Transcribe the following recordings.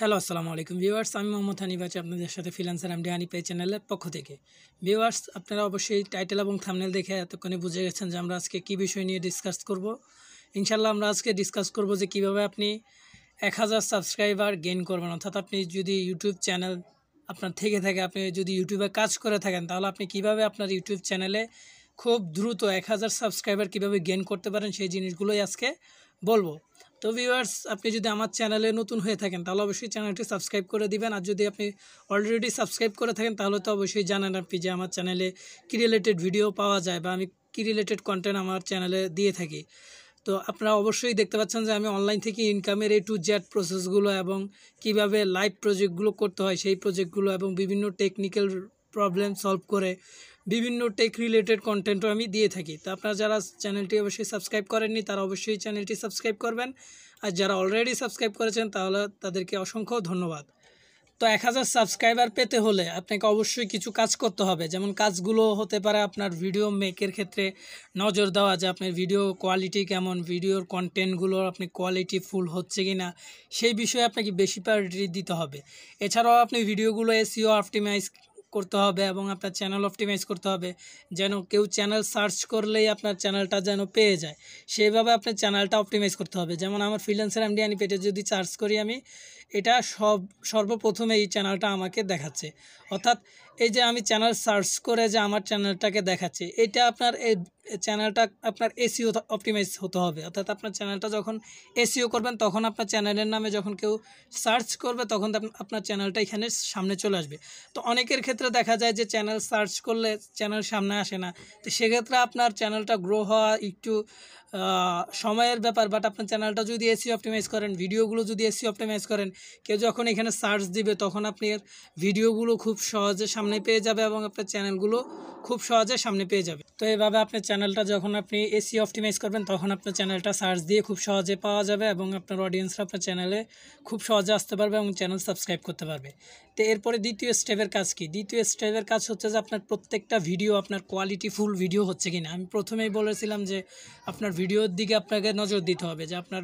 Hello আসসালামু আলাইকুম viewers, আমি মোহাম্মদ হানিফ আছি আপনাদের সাথে ফ্রিল্যান্সার এমডি হানিফ এই চ্যানেলের পক্ষ থেকে। ভিউয়ার্স, আপনারা অবশ্যই টাইটেল এবং থাম্বনেল দেখে এতক্ষণে বুঝে গেছেন যে আমরা আজকে কী বিষয় নিয়ে ডিসকাস করব। ইনশাল্লাহ আমরা আজকে ডিসকাস করব যে কীভাবে আপনি 1000 সাবস্ক্রাইবার গেইন করবেন। অর্থাৎ আপনি যদি ইউটিউব চ্যানেল আপনার থেকে থাকে, আপনি যদি ইউটিউবে কাজ করে থাকেন, তাহলে আপনি কীভাবে আপনার ইউটিউব চ্যানেলে খুব দ্রুত 1000 সাবস্ক্রাইবার কীভাবে গেইন করতে পারেন সেই জিনিসগুলোই আজকে বলবো। তো ভিউয়ার্স, আপনি যদি আমার চ্যানেলে নতুন হয়ে থাকেন তাহলে অবশ্যই চ্যানেলটি সাবস্ক্রাইব করে দিবেন। আর যদি আপনি অলরেডি সাবস্ক্রাইব করে থাকেন তাহলে তো অবশ্যই জানেন আপনি যে আমার চ্যানেলে কী রিলেটেড ভিডিও পাওয়া যায় বা আমি কী রিলেটেড কন্টেন্ট আমার চ্যানেলে দিয়ে থাকি। তো আপনারা অবশ্যই দেখতে পাচ্ছেন যে আমি অনলাইন থেকে ইনকামের A to Z প্রসেসগুলো এবং কিভাবে লাইভ প্রজেক্টগুলো করতে হয় সেই প্রজেক্টগুলো এবং বিভিন্ন টেকনিক্যাল প্রবলেম সলভ করে বিভিন্ন টেক রিলেটেড কন্টেন্টও আমি দিয়ে থাকি। তো আপনারা যারা চ্যানেলটি অবশ্যই সাবস্ক্রাইব করেননি তারা অবশ্যই চ্যানেলটি সাবস্ক্রাইব করবেন, আর যারা অলরেডি সাবস্ক্রাইব করেছেন তাহলে তাদেরকে অসংখ্য ধন্যবাদ। তো 1000 সাবস্ক্রাইবার পেতে হলে আপনাকে অবশ্যই কিছু কাজ করতে হবে। যেমন কাজগুলো হতে পারে আপনার ভিডিও মেকের ক্ষেত্রে নজর দেওয়া, যে আপনার ভিডিও কোয়ালিটি কেমন, ভিডিওর কন্টেন্টগুলো আপনি কোয়ালিটি ফুল হচ্ছে কি না সেই বিষয়ে আপনাকে বেশি প্রায়োরিটি দিতে হবে। এছাড়াও আপনি ভিডিওগুলো SEO অপটিমাইজ করতে হবে এবং আপনার চ্যানেল অপটিমাইজ করতে হবে, যেন কেউ চ্যানেল সার্চ করলেই আপনার চ্যানেলটা যেন পেয়ে যায় সেইভাবে আপনার চ্যানেলটা অপটিমাইজ করতে হবে। যেমন আমার ফ্রিল্যান্সার এমডি হানিফ পেজে যদি সার্চ করি আমি, এটা সর্বপ্রথমে এই চ্যানেলটা আমাকে দেখাচ্ছে। অর্থাৎ এই যে আমি চ্যানেল সার্চ করে যে আমার চ্যানেলটাকে দেখাচ্ছে, এটা আপনার এই চ্যানেলটা আপনার SEO অপটিমাইজ হতে হবে। অর্থাৎ আপনার চ্যানেলটা যখন SEO করবেন তখন আপনার চ্যানেলের নামে যখন কেউ সার্চ করবে তখন আপনার চ্যানেলটা এখানে সামনে চলে আসবে। তো অনেকের ক্ষেত্রে দেখা যায় যে চ্যানেল সার্চ করলে চ্যানেল সামনে আসে না। তো সেক্ষেত্রে আপনার চ্যানেলটা গ্রো হওয়া একটু সময়ের ব্যাপার। বাট আপনার চ্যানেলটা যদি SEO অপটিমাইজ করেন, ভিডিওগুলো যদি SEO অপটিমাইজ করেন, কেউ যখন এখানে সার্চ দিবে তখন আপনি ভিডিওগুলো খুব সহজে সামনে পেয়ে যাবে এবং আপনার চ্যানেলগুলো খুব সহজে সামনে পেয়ে যাবে। তো এভাবে আপনার চ্যানেলটা যখন আপনি SEO অপটিমাইজ করবেন তখন আপনার চ্যানেলটা সার্চ দিয়ে খুব সহজে পাওয়া যাবে এবং আপনার অডিয়েন্সরা আপনার চ্যানেলে খুব সহজে আসতে পারবে এবং চ্যানেল সাবস্ক্রাইব করতে পারবে। তো এরপরে দ্বিতীয় স্টেপের কাজ কি? দ্বিতীয় স্টেপের কাজ হচ্ছে যে আপনার প্রত্যেকটা ভিডিও আপনার কোয়ালিটিফুল ভিডিও হচ্ছে কিনা। আমি প্রথমেই বলেছিলাম যে আপনার ভিডিওর দিকে আপনাকে নজর দিতে হবে যে আপনার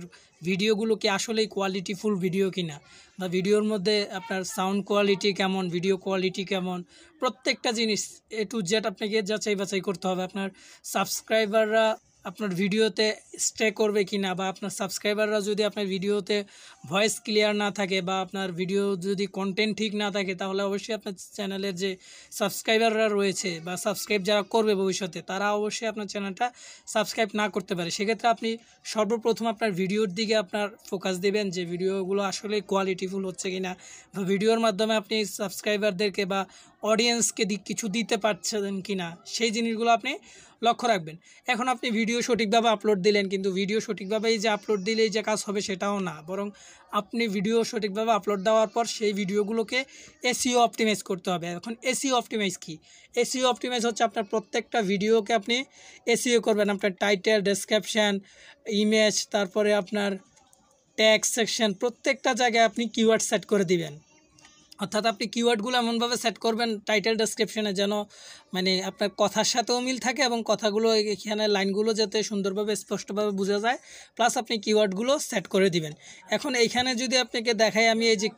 ভিডিওগুলো কি আসলেই কোয়ালিটিফুল ভিডিও কিনা, বা ভিডিওর মধ্যে আপনার সাউন্ড কোয়ালিটি কেমন, ভিডিও কোয়ালিটি কেমন, প্রত্যেকটা জিনিস A to Z আপনাকে যাচাই বাছাই করতে হবে। আপনার সাবস্ক্রাইবাররা আপনার ভিডিওতে স্টে করবে কিনা, বা আপনার সাবস্ক্রাইবাররা যদি আপনার ভিডিওতে ভয়েস ক্লিয়ার না থাকে বা আপনার ভিডিও যদি কন্টেন্ট ঠিক না থাকে, তাহলে অবশ্যই আপনার চ্যানেলের যে সাবস্ক্রাইবাররা রয়েছে বা সাবস্ক্রাইব যারা করবে ভবিষ্যতে, তারা অবশ্যই আপনার চ্যানেলটা সাবস্ক্রাইব না করতে পারে। সেক্ষেত্রে আপনি সর্বপ্রথম আপনার ভিডিওর দিকে আপনার ফোকাস দেবেন যে ভিডিওগুলো আসলে কোয়ালিটিফুল হচ্ছে কিনা, বা ভিডিওর মাধ্যমে আপনি সাবস্ক্রাইবারদেরকে বা অডিয়েন্সকে কিছু দিতে পারছেন কিনা সেই জিনিসগুলো আপনি লক্ষ্য রাখবেন। এখন আপনি ভিডিও সঠিকভাবে আপলোড দিলেন, কিন্তু ভিডিও সঠিকভাবে এই যে আপলোড দিলেই যে কাজ হবে সেটাও না, বরং আপনি ভিডিও সঠিকভাবে আপলোড দেওয়ার পর সেই ভিডিওগুলোকে SEO অপটিমাইজ করতে হবে। এখন SEO অপটিমাইজ কি? SEO অপটিমাইজ হচ্ছে আপনার প্রত্যেকটা ভিডিওকে আপনি SEO করবেন। আপনার টাইটেল, ডেসক্রিপশান, ইমেজ, তারপরে আপনার ট্যাগ সেকশন, প্রত্যেকটা জায়গায় আপনি কিওয়ার্ড সেট করে দিবেন। অর্থাৎ আপনি কিওয়ার্ডগুলো এমনভাবে সেট করবেন টাইটেল ডেসক্রিপশনে যেন মানে আপনার কথার সাথেও মিল থাকে এবং কথাগুলো এখানে লাইনগুলো যাতে সুন্দরভাবে স্পষ্টভাবে বোঝা যায়, প্লাস আপনি কিওয়ার্ডগুলো সেট করে দিবেন। এখন এইখানে যদি আপনাকে দেখাই, আমি এই যে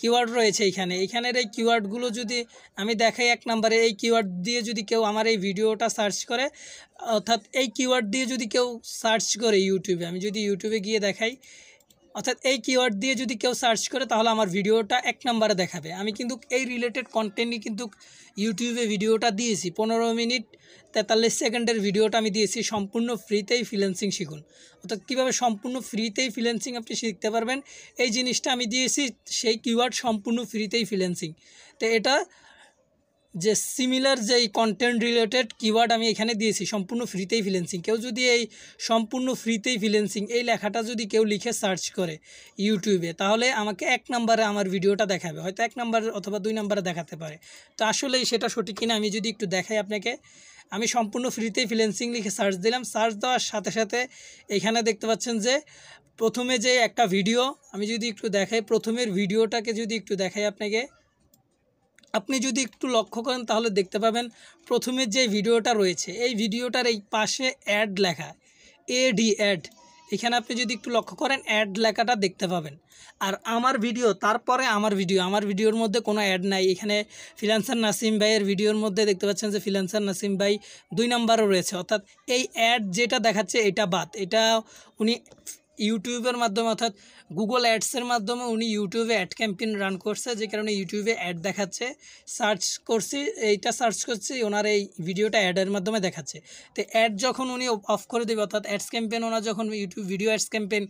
কিওয়ার্ড রয়েছে এইখানের এই কিওয়ার্ডগুলো যদি আমি দেখাই, 1 নম্বরে এই কিওয়ার্ড দিয়ে যদি কেউ আমার এই ভিডিওটা সার্চ করে, অর্থাৎ এই কিওয়ার্ড দিয়ে যদি কেউ সার্চ করে ইউটিউবে, আমি যদি ইউটিউবে গিয়ে দেখাই, অর্থাৎ এই কিওয়ার্ড দিয়ে যদি কেউ সার্চ করে তাহলে আমার ভিডিওটা 1 নম্বরে দেখাবে। আমি কিন্তু এই রিলেটেড কন্টেন্টই কিন্তু ইউটিউবে ভিডিওটা দিয়েছি, 15 মিনিট 43 সেকেন্ডের ভিডিওটা আমি দিয়েছি সম্পূর্ণ ফ্রিতেই ফ্রিল্যান্সিং শিখুন। অর্থাৎ কীভাবে সম্পূর্ণ ফ্রিতেই ফ্রিল্যান্সিং আপনি শিখতে পারবেন এই জিনিসটা আমি দিয়েছি, সেই কিওয়ার্ড সম্পূর্ণ ফ্রিতেই ফ্রিল্যান্সিং। তো এটা যে সিমিলার যেই কন্টেন্ট রিলেটেড কিওয়ার্ড আমি এখানে দিয়েছি সম্পূর্ণ ফ্রিতেই ফ্রিল্যান্সিং। কেউ যদি এই সম্পূর্ণ ফ্রিতেই ফ্রিল্যান্সিং এই লেখাটা যদি কেউ লিখে সার্চ করে ইউটিউবে, তাহলে আমাকে 1 নম্বরে আমার ভিডিওটা দেখাবে, হয়তো 1 নম্বর অথবা 2 নম্বরে দেখাতে পারে। তো আসলেই সেটা সঠিক কিনা আমি যদি একটু দেখাই আপনাকে, আমি সম্পূর্ণ ফ্রিতেই ফ্রিল্যান্সিং লিখে সার্চ দিলাম। সার্চ দেওয়ার সাথে সাথে এখানে দেখতে পাচ্ছেন যে প্রথমে যে একটা ভিডিও, আমি যদি একটু দেখাই, প্রথমের ভিডিওটাকে যদি একটু দেখাই আপনাকে, আপনি যদি একটু লক্ষ্য করেন তাহলে দেখতে পাবেন প্রথমের যে ভিডিওটা রয়েছে এই ভিডিওটার এই পাশে অ্যাড লেখা, AD অ্যাড, এখানে আপনি যদি একটু লক্ষ্য করেন অ্যাড লেখাটা দেখতে পাবেন। আর আমার ভিডিও, তারপরে আমার ভিডিওর মধ্যে কোনো অ্যাড নাই। এখানে ফ্রিল্যান্সার নাসিম ভাইয়ের ভিডিওর মধ্যে দেখতে পাচ্ছেন যে ফ্রিল্যান্সার নাসিম ভাই 2 নাম্বারও রয়েছে, অর্থাৎ এই অ্যাড যেটা দেখাচ্ছে এটা বাদ। এটা উনি ইউটিউবের মাধ্যমে অর্থাৎ গুগল অ্যাডসের মাধ্যমে উনি ইউটিউবে অ্যাড ক্যাম্পেইন রান করছে, যে কারণে ইউটিউবে অ্যাড দেখাচ্ছে। সার্চ করছি ওনার এই ভিডিওটা অ্যাডের মাধ্যমে দেখাচ্ছে। তো অ্যাড যখন উনি অফ করে দেবে, অর্থাৎ অ্যাডস ক্যাম্পেইন ওনার যখন ইউটিউব ভিডিও অ্যাডস ক্যাম্পেইন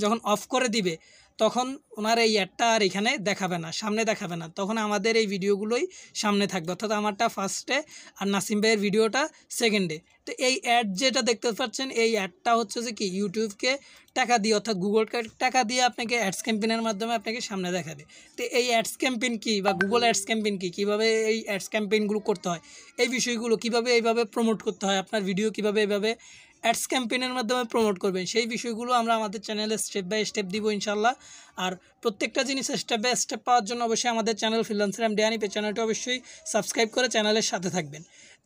যখন অফ করে দিবে, তখন ওনার এই অ্যাডটা আর এখানে দেখাবে না, সামনে দেখাবে না। তখন আমাদের এই ভিডিওগুলোই সামনে থাকবে, অর্থাৎ আমারটা ফার্স্টে আর নাসিম ভাইয়ের ভিডিওটা সেকেন্ডে। তো এই অ্যাড যেটা দেখতে পাচ্ছেন, এই অ্যাডটা হচ্ছে যে কি ইউটিউবকে টাকা দিয়ে, অর্থাৎ গুগলকে টাকা দিয়ে আপনাকে অ্যাডস ক্যাম্পেইনের মাধ্যমে আপনাকে সামনে দেখাবে। তো এই অ্যাডস ক্যাম্পেইন কী বা গুগল অ্যাডস ক্যাম্পেইন কী, কীভাবে এই অ্যাডস ক্যাম্পেইনগুলো করতে হয়, এই বিষয়গুলো কীভাবে এইভাবে প্রমোট করতে হয়, আপনার ভিডিও কীভাবে এইভাবে অ্যাডস ক্যাম্পেইনের মাধ্যমে প্রমোট করবেন, সেই বিষয়গুলো আমরা আমাদের চ্যানেলে স্টেপ বাই স্টেপ দিব ইনশাল্লাহ। আর প্রত্যেকটা জিনিস স্টেপ বাই স্টেপ পাওয়ার জন্য অবশ্যই আমাদের চ্যানেল ফ্রিল্যান্সার এমডি হানিফ চ্যানেলটি অবশ্যই সাবস্ক্রাইব করে চ্যানেলের সাথে থাকবেন।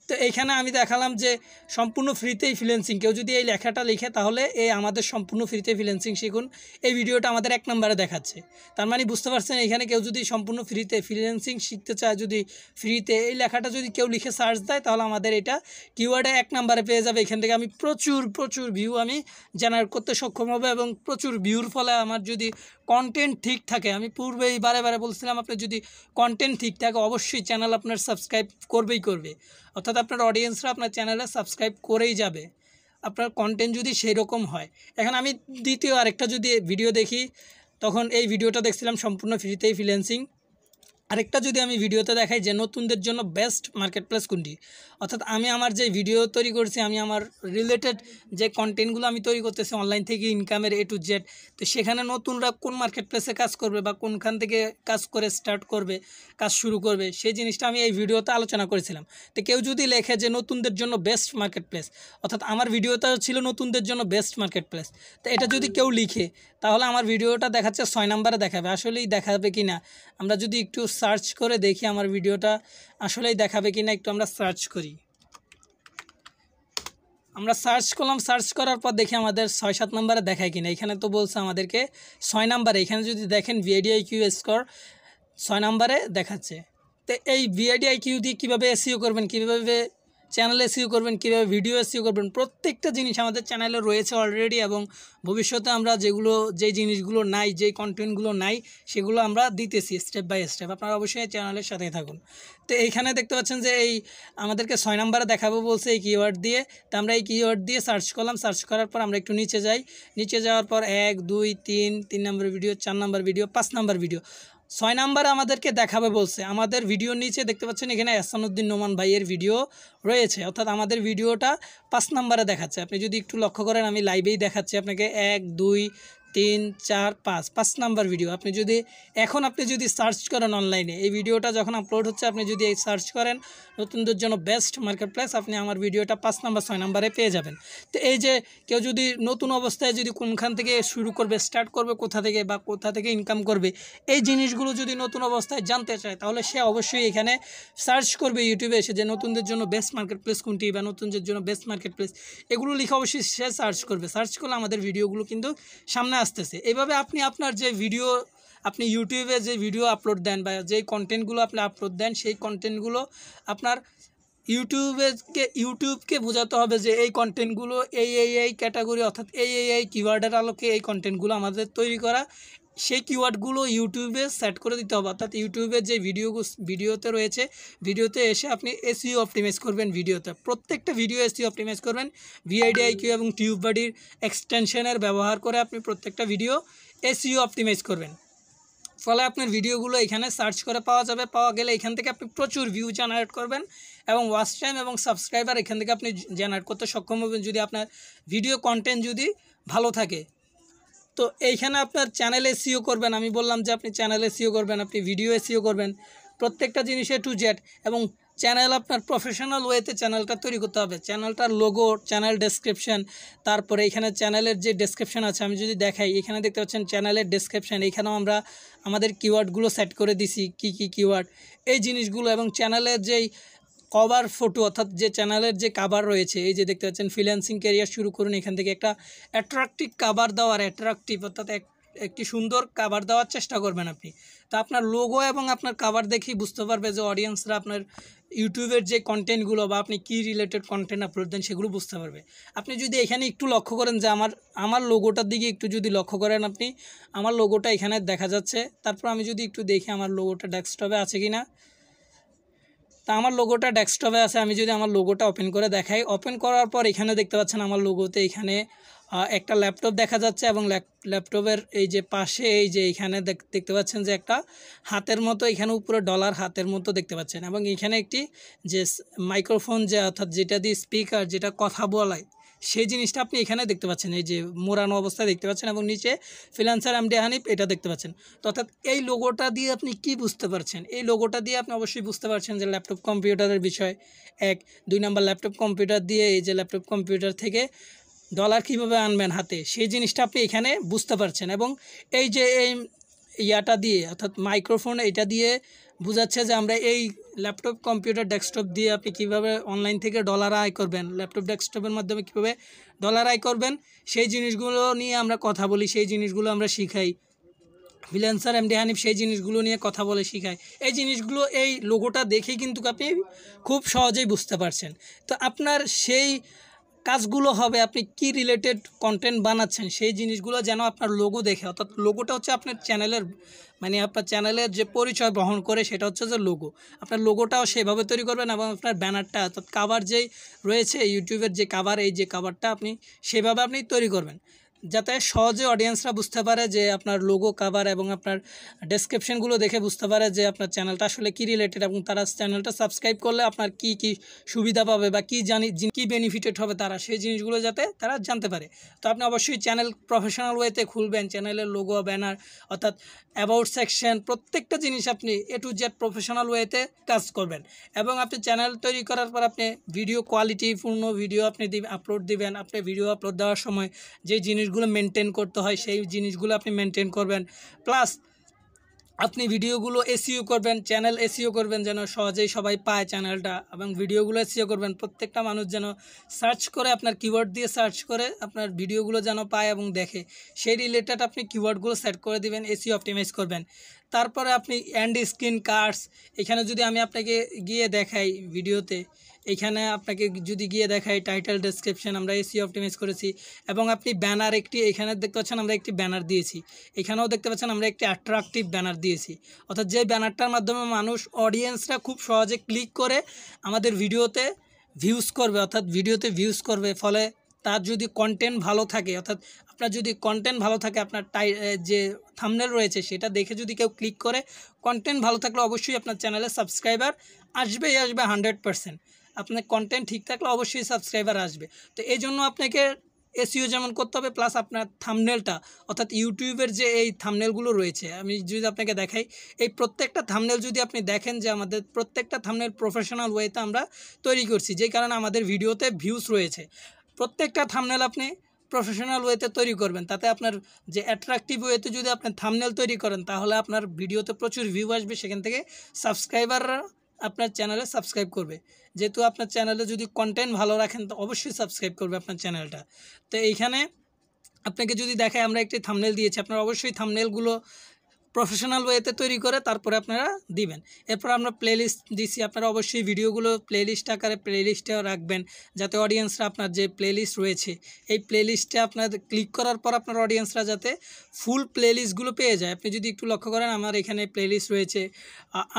তো এইখানে আমি দেখালাম যে সম্পূর্ণ ফ্রিতেই ফ্রিল্যান্সিং, কেউ যদি এই লেখাটা লিখে তাহলে এই আমাদের সম্পূর্ণ ফ্রিতে ফ্রিল্যান্সিং শিখুন, এই ভিডিওটা আমাদের 1 নম্বরে দেখাচ্ছে। তার মানে বুঝতে পারছেন, এখানে কেউ যদি সম্পূর্ণ ফ্রিতে ফ্রিল্যান্সিং শিখতে চায়, যদি ফ্রিতে এই লেখাটা যদি কেউ লিখে সার্চ দেয়, তাহলে আমাদের এটা কিওয়ার্ডে 1 নম্বরে পেয়ে যাবে। এখান থেকে আমি প্রচুর ভিউ আমি জেনারেট করতে সক্ষম হবে, এবং প্রচুর ভিউর ফলে আমার যদি কন্টেন্ট ঠিক থাকে, আমি পূর্বেই বারে বলছিলাম, আপনার যদি কন্টেন্ট ঠিক থাকে অবশ্যই চ্যানেল আপনার সাবস্ক্রাইব করবে, অর্থাৎ আপনার অডিয়েন্সরা আপনার চ্যানেলে সাবস্ক্রাইব করেই যাবে, আপনার কন্টেন্ট যদি সেই রকম হয়। এখন আমি দ্বিতীয় আরেকটা যদি ভিডিও দেখি, তখন এই ভিডিওটা দেখছিলাম সম্পূর্ণ ফ্রিতেই ফ্রিল্যান্সিং। আরেকটা যদি আমি ভিডিওতে দেখাই যে নতুনদের জন্য বেস্ট মার্কেট প্লেস কোনটি, অর্থাৎ আমি আমার যে ভিডিও তৈরি করছি, আমি আমার রিলেটেড যে কন্টেন্টগুলো আমি তৈরি করতেছি অনলাইন থেকে ইনকামের A to Z, তো সেখানে নতুনরা কোন মার্কেট প্লেসে কাজ করবে বা কোনখান থেকে কাজ করে স্টার্ট করবে, কাজ শুরু করবে, সেই জিনিসটা আমি এই ভিডিওতে আলোচনা করেছিলাম। তো কেউ যদি লেখে যে নতুনদের জন্য বেস্ট মার্কেট প্লেস, অর্থাৎ আমার ভিডিওটা ছিল নতুনদের জন্য বেস্ট মার্কেট প্লেস, তো এটা যদি কেউ লিখে তাহলে আমার ভিডিওটা দেখাচ্ছে 6 নম্বরে দেখাবে। আসলেই দেখাবে কি না, আমরা যদি একটু সার্চ করে দেখি আমার ভিডিওটা আসলেই দেখাবে কি না, একটু আমরা সার্চ করি। আমরা সার্চ করলাম, সার্চ করার পর দেখি আমাদের 6-7 নম্বরে দেখায় কিনা। এখানে তো বলছে আমাদেরকে 6 নম্বরে, এখানে যদি দেখেন VIDIQ স্কোর 6 নম্বরে দেখাচ্ছে। তো এই VIDIQ দিয়ে কীভাবে SEO করবেন, কীভাবে চ্যানেল SEO করবেন, কীভাবে ভিডিও SEO করবেন, প্রত্যেকটা জিনিস আমাদের চ্যানেলে রয়েছে অলরেডি, এবং ভবিষ্যতে আমরা যেই জিনিসগুলো নাই, যেই কন্টেন্টগুলো নাই, সেগুলো আমরা দিতেছি স্টেপ বাই স্টেপ। আপনারা অবশ্যই চ্যানেলের সাথেই থাকুন। তো এইখানে দেখতে পাচ্ছেন যে এই আমাদেরকে 6 নম্বরে দেখাবো বলছে এই কিওয়ার্ড দিয়ে। তো আমরা এই কিওয়ার্ড দিয়ে সার্চ করলাম, সার্চ করার পর আমরা একটু নিচে যাই, নিচে যাওয়ার পর 1 2 3 নম্বর ভিডিও, 4 নম্বর ভিডিও, 5 নম্বর ভিডিও, 6 নম্বরে আমাদেরকে দেখাবে বলছে। আমাদের ভিডিওর নিচে দেখতে পাচ্ছেন এখানে এহসানুদ্দিন নোমান ভাইয়ের ভিডিও রয়েছে, অর্থাৎ আমাদের ভিডিওটা 5 নম্বরে দেখাচ্ছে। আপনি যদি একটু লক্ষ্য করেন, আমি লাইভেই দেখাচ্ছি আপনাকে 1 2 3 4 5 নম্বর ভিডিও। আপনি যদি সার্চ করেন অনলাইনে, এই ভিডিওটা যখন আপলোড হচ্ছে, আপনি যদি এই সার্চ করেন নতুনদের জন্য বেস্ট মার্কেট প্লেস, আপনি আমার ভিডিওটা 5 নম্বর 6 নম্বরে পেয়ে যাবেন। তো এই যে কেউ যদি নতুন অবস্থায় যদি কোনখান থেকে শুরু করবে, স্টার্ট করবে, কোথা থেকে ইনকাম করবে, এই জিনিসগুলো যদি নতুন অবস্থায় জানতে চায়, তাহলে সে অবশ্যই এখানে সার্চ করবে ইউটিউবে এসে যে নতুনদের জন্য বেস্ট মার্কেট প্লেস কোনটি বা নতুনদের জন্য বেস্ট মার্কেট প্লেস, এগুলো লিখে অবশ্যই সে সার্চ করবে। সার্চ করলে আমাদের ভিডিওগুলো কিন্তু সামনে আসতেছে। এইভাবে আপনি আপনার যে ভিডিও, আপনি ইউটিউবে যে ভিডিও আপলোড দেন বা যেই কন্টেন্টগুলো আপনি আপলোড দেন, সেই কন্টেন্টগুলো আপনার ইউটিউবকে বোঝাতে হবে যে এই কন্টেন্টগুলো এই ক্যাটাগরি, অর্থাৎ এই কিওয়ার্ডের আলোকে এই কন্টেন্টগুলো আমাদের তৈরি করা, সেই কিওয়ার্ডগুলো ইউটিউবে সেট করে দিতে হবে। অর্থাৎ ইউটিউবের যে ভিডিওতে রয়েছে, ভিডিওতে এসে আপনি SEO অপটিমাইজ করবেন। ভিডিওতে প্রত্যেকটা ভিডিও SEO অপটিমাইজ করবেন। VIDIQ এবং টিউববাডির এক্সটেনশনের ব্যবহার করে আপনি প্রত্যেকটা ভিডিও SEO অপটিমাইজ করবেন। ফলে আপনার ভিডিওগুলো এখানে সার্চ করে পাওয়া যাবে। পাওয়া গেলে এখান থেকে আপনি প্রচুর ভিউ জেনারেট করবেন, এবং ওয়াচ টাইম এবং সাবস্ক্রাইবার এখান থেকে আপনি জেনারেট করতে সক্ষম হবেন, যদি আপনার ভিডিও কন্টেন্ট যদি ভালো থাকে। তো এইখানে আপনার চ্যানেল SEO করবেন, আমি বললাম যে আপনি চ্যানেল SEO করবেন, আপনি ভিডিও SEO করবেন, প্রত্যেকটা জিনিস A to Z, এবং চ্যানেল আপনার প্রফেশনাল ওয়েতে চ্যানেলটা তৈরি করতে হবে। চ্যানেলটার লোগো, চ্যানেল ডেসক্রিপশন, তারপরে এখানে চ্যানেলের যে ডেসক্রিপশন আছে, আমি যদি দেখাই, এখানে দেখতে পাচ্ছেন চ্যানেলের ডেসক্রিপশন, এখানেও আমরা আমাদের কিওয়ার্ডগুলো সেট করে দিছি, কি কিওয়ার্ড, এই জিনিসগুলো, এবং চ্যানেলের যেই কভার ফটো অর্থাৎ যে চ্যানেলের যে কাভার রয়েছে, এই যে দেখতে পাচ্ছেন ফ্রিল্যান্সিং ক্যারিয়ার শুরু করুন, এখান থেকে একটা অ্যাট্রাকটিভ কাভার দেওয়ার অর্থাৎ একটি সুন্দর কাভার দেওয়ার চেষ্টা করবেন আপনি। তো আপনার লোগো এবং আপনার কাভার দেখেই বুঝতে পারবে যে অডিয়েন্সরা আপনার ইউটিউবের যে কন্টেন্টগুলো বা আপনি কী রিলেটেড কন্টেন্ট আপলোড দেন সেগুলো বুঝতে পারবে। আপনি যদি এখানে একটু লক্ষ্য করেন যে আমার লোগোটার দিকে একটু যদি লক্ষ্য করেন আপনি, আমার লোগোটা এখানে দেখা যাচ্ছে। তারপর আমি যদি একটু দেখি আমার লোগোটা ডেস্কটপে আছে কি না। তা আমার লোগোটা ডেস্কটপে আছে। আমি যদি আমার লোগোটা ওপেন করে দেখাই, ওপেন করার পর এখানে দেখতে পাচ্ছেন আমার লোগোতে এখানে একটা ল্যাপটপ দেখা যাচ্ছে এবং ল্যাপটপের এই যে পাশে এই যে এখানে দেখতে পাচ্ছেন যে একটা হাতের মতো, এখানে উপরে ডলার হাতের মতো দেখতে পাচ্ছেন এবং এখানে একটি যে মাইক্রোফোন যে অর্থাৎ যেটা দিয়ে স্পিকার, যেটা কথা বলায়, সেই জিনিসটা আপনি এখানে দেখতে পাচ্ছেন, এই যে মোড়ানো অবস্থায় দেখতে পাচ্ছেন এবং নিচে ফ্রিল্যান্সার এমডি হানিফ এটা দেখতে পাচ্ছেন। তো অর্থাৎ এই লোগোটা দিয়ে আপনি কি বুঝতে পারছেন? এই লোগোটা দিয়ে আপনি অবশ্যই বুঝতে পারছেন যে ল্যাপটপ কম্পিউটারের বিষয় 1, 2 নাম্বার ল্যাপটপ কম্পিউটার দিয়ে এই যে ল্যাপটপ কম্পিউটার থেকে ডলার কীভাবে আনবেন হাতে, সেই জিনিসটা আপনি এখানে বুঝতে পারছেন। এবং এই যে এই ইয়াটা দিয়ে অর্থাৎ মাইক্রোফোন এটা দিয়ে বোঝাচ্ছে যে আমরা এই ল্যাপটপ কম্পিউটার ডেস্কটপ দিয়ে আপনি কীভাবে অনলাইন থেকে ডলার আয় করবেন, ল্যাপটপ ডেস্কটপের মাধ্যমে কীভাবে ডলার আয় করবেন, সেই জিনিসগুলো নিয়ে আমরা কথা বলি, সেই জিনিসগুলো আমরা শিখাই। ফ্রিল্যান্সার এমডি হানিফ সেই জিনিসগুলো নিয়ে কথা বলে শিখায়। এই জিনিসগুলো এই লোগোটা দেখেই কিন্তু আপনি খুব সহজেই বুঝতে পারছেন। তো আপনার সেই কাজগুলো হবে আপনি কি রিলেটেড কন্টেন্ট বানাচ্ছেন সেই জিনিসগুলো যেন আপনার লোগো দেখে, অর্থাৎ লোগোটা হচ্ছে আপনার চ্যানেলের আপনার চ্যানেলের যে পরিচয় বহন করে সেটা হচ্ছে যে লোগো। আপনার লোগোটাও সেভাবে তৈরি করবেন এবং আপনার ব্যানারটা অর্থাৎ কাভার যেই রয়েছে ইউটিউবের যে কাভার, এই যে কাভারটা আপনি সেভাবে আপনি তৈরি করবেন যাতে সহজে অডিয়েন্সরা বুঝতে পারে যে আপনার লোগো, কাভার এবং আপনার ডেসক্রিপশনগুলো দেখে বুঝতে পারে যে আপনার চ্যানেলটা আসলে কী রিলেটেড এবং তারা চ্যানেলটা সাবস্ক্রাইব করলে আপনার কি সুবিধা পাবে বা কী বেনিফিটেড হবে তারা, সেই জিনিসগুলো যাতে তারা জানতে পারে। তো আপনি অবশ্যই চ্যানেল প্রফেশনাল ওয়েতে খুলবেন, চ্যানেলের লোগো, ব্যানার অর্থাৎ অ্যাবাউট সেকশন প্রত্যেকটা জিনিস আপনি A to Z প্রফেশনাল ওয়েতে কাজ করবেন। এবং আপনি চ্যানেল তৈরি করার পর আপনি ভিডিও কোয়ালিটিপূর্ণ ভিডিও আপনি আপলোড দিবেন। আপনি ভিডিও আপলোড দেওয়ার সময় যে জিনিসগুলো মেনটেন করতে হয় সেই জিনিসগুলো আপনি মেনটেন করবেন। প্লাস আপনি ভিডিওগুলো এসইও করবেন, চ্যানেল এসইও করবেন যেন সহজেই সবাই পায় চ্যানেলটা, এবং ভিডিওগুলো এসইও করবেন প্রত্যেকটা মানুষ যেন সার্চ করে, আপনার কিওয়ার্ড দিয়ে সার্চ করে আপনার ভিডিওগুলো যেন পায় এবং দেখে, সেই রিলেটেড আপনি কিওয়ার্ডগুলো সেট করে দিবেন, এসইও অপটিমাইজ করবেন। তারপরে আপনি এন্ড স্ক্রিন কার্ডস, এখানে যদি আমি আপনাকে গিয়ে দেখাই ভিডিওতে, এখানে আপনাকে যদি গিয়ে দেখাই টাইটেল ডেসক্রিপশন আমরা এসইও অপটিমাইজ করেছি। এবং আপনি ব্যানার একটি এখানে দেখতে পাচ্ছেন আমরা একটি ব্যানার দিয়েছি, এখানেও দেখতে পাচ্ছেন আমরা একটি অ্যাট্রাকটিভ ব্যানার দিয়েছি। অর্থাৎ যে ব্যানারটার মাধ্যমে মানুষ অডিয়েন্সরা খুব সহজে ক্লিক করে আমাদের ভিডিওতে ভিউজ করবে, অর্থাৎ ভিডিওতে ভিউজ করবে। ফলে তার যদি কন্টেন্ট ভালো থাকে, অর্থাৎ আপনার যদি কন্টেন্ট ভালো থাকে, আপনার যে থাম্বনেল রয়েছে সেটা দেখে যদি কেউ ক্লিক করে, কন্টেন্ট ভালো থাকলে অবশ্যই আপনার চ্যানেলে সাবস্ক্রাইবার আসবেই আসবে 100%। আপনার কন্টেন্ট ঠিক থাকলে অবশ্যই সাবস্ক্রাইবার আসবে। তো এই জন্য আপনাকে এসইও যেমন করতে হবে, প্লাস আপনার থাম্বনেলটা অর্থাৎ ইউটিউবের যে এই থাম্বনেলগুলো রয়েছে, আমি যদি আপনাকে দেখাই, এই প্রত্যেকটা থাম্বনেল যদি আপনি দেখেন যে আমাদের প্রত্যেকটা থাম্বনেল প্রফেশনাল ওয়েতে আমরা তৈরি করছি, যেই কারণে আমাদের ভিডিওতে ভিউজ রয়েছে। প্রত্যেকটা থাম্বনেল আপনি প্রফেশনাল ওয়েতে তৈরি করবেন, তাতে আপনার যে অ্যাট্রাকটিভ ওয়েতে যদি আপনি থাম্বনেল তৈরি করেন তাহলে আপনার ভিডিওতে প্রচুর ভিউ আসবে, সেখান থেকে সাবস্ক্রাইবাররা আপনার চ্যানেলে সাবস্ক্রাইব করবে। যেহেতু আপনার চ্যানেলে যদি কন্টেন্ট ভালো রাখেন তো অবশ্যই সাবস্ক্রাইব করবে আপনার চ্যানেলটা। তো এইখানে আপনাকে যদি দেখায় আমরা একটি থাম্বনেল দিয়েছি, আপনারা অবশ্যই থাম্বনেলগুলো প্রফেশনাল ওয়েতে তৈরি করে তারপরে আপনারা দিবেন। এরপর আমরা প্লেলিস্ট দিছি, আপনারা অবশ্যই ভিডিওগুলো প্লেলিস্ট আকারে প্লেলিস্টে রাখবেন, যাতে অডিয়েন্সরা আপনার যে প্লেলিস্ট রয়েছে এই প্লেলিস্টে আপনাদের ক্লিক করার পর আপনার অডিয়েন্সরা যাতে ফুল প্লেলিস্টগুলো পেয়ে যায়। আপনি যদি একটু লক্ষ্য করেন আমার এখানে প্লেলিস্ট রয়েছে